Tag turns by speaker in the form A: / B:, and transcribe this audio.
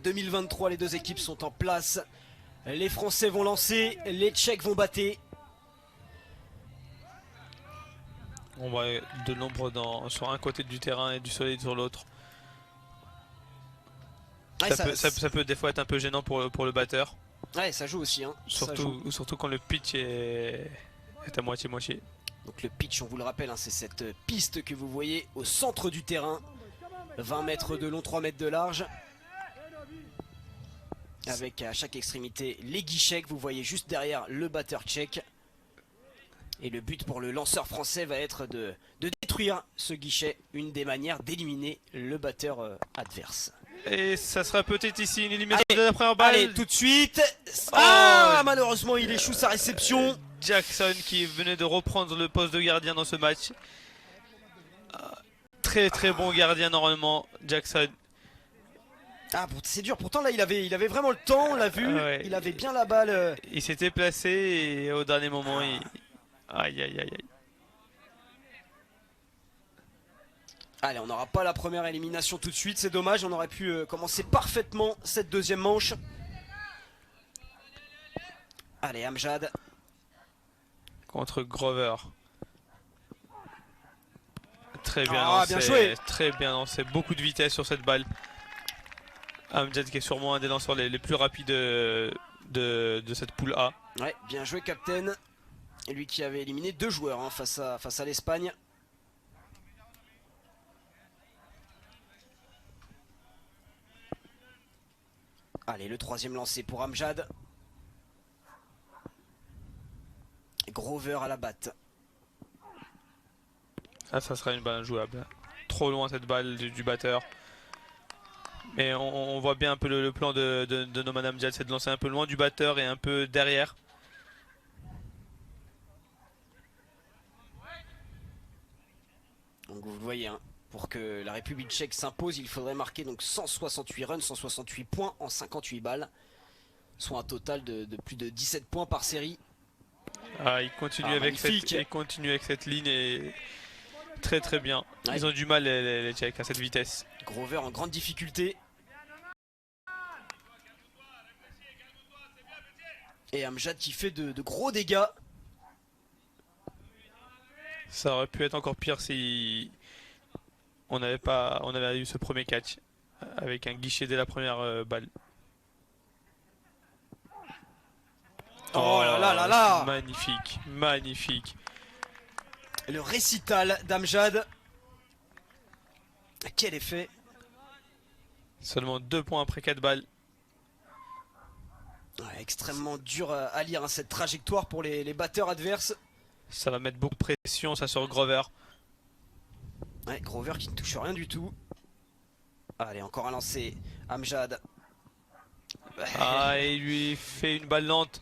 A: 2023, les deux équipes sont en place. Les Français vont lancer, les Tchèques vont battre.
B: On voit de l'ombre sur un côté du terrain et du soleil sur l'autre.
A: Ouais,
B: ça peut des fois être un peu gênant pour le batteur.
A: Ouais, ça joue aussi. Hein.
B: Surtout quand le pitch est à moitié-moitié.
A: Donc le pitch, on vous le rappelle, hein, c'est cette piste que vous voyez au centre du terrain. 20 mètres de long, 3 mètres de large. Avec à chaque extrémité les guichets que vous voyez juste derrière le batteur tchèque. Et le but pour le lanceur français va être de détruire ce guichet. Une des manières d'éliminer le batteur adverse.
B: Et ça sera peut-être ici une élimination de la première balle.
A: Allez, tout de suite. Ah, malheureusement, il échoue sa réception.
B: Jackson qui venait de reprendre le poste de gardien dans ce match. Très bon gardien normalement, Jackson.
A: Ah, c'est dur. Pourtant, là, il avait vraiment le temps, on l'a vu.
B: Ouais.
A: Il avait bien la balle.
B: Il s'était placé et au dernier moment, Aïe.
A: Allez, on n'aura pas la première élimination tout de suite, c'est dommage, on aurait pu commencer parfaitement cette deuxième manche. Allez, Amjad.
B: Contre Grover. Très bien
A: lancé, bien joué.
B: Très bien lancé, beaucoup de vitesse sur cette balle. Amjad qui est sûrement un des lanceurs les plus rapides de cette poule A.
A: Ouais, bien joué, Captain. Et lui qui avait éliminé 2 joueurs hein, face à l'Espagne. Allez, le troisième lancé pour Amjad. Grover à la batte.
B: Ah, ça sera une balle injouable. Trop loin cette balle du batteur. Mais on voit bien un peu le plan de Noman Amjad, c'est de lancer un peu loin du batteur et un peu derrière.
A: Donc vous le voyez, hein, pour que la République tchèque s'impose, il faudrait marquer donc 168 runs, 168 points en 58 balles. Soit un total de plus de 17 points par série.
B: Ah, il continue avec cette ligne et très bien. Ouais. Ils ont du mal les Tchèques à cette vitesse.
A: Grover en grande difficulté. Et Amjad qui fait de gros dégâts.
B: Ça aurait pu être encore pire si on avait eu ce premier catch avec un guichet dès la première balle.
A: Oh là.
B: Magnifique.
A: Le récital d'Amjad. Quel effet.
B: Seulement 2 points après 4 balles.
A: Ouais, extrêmement dur à lire hein, cette trajectoire pour les batteurs adverses.
B: Ça va mettre beaucoup de pression ça sur Grover.
A: Ouais, Grover qui ne touche rien du tout. Allez, encore un lancer. Amjad.
B: Ah, et il lui fait une balle lente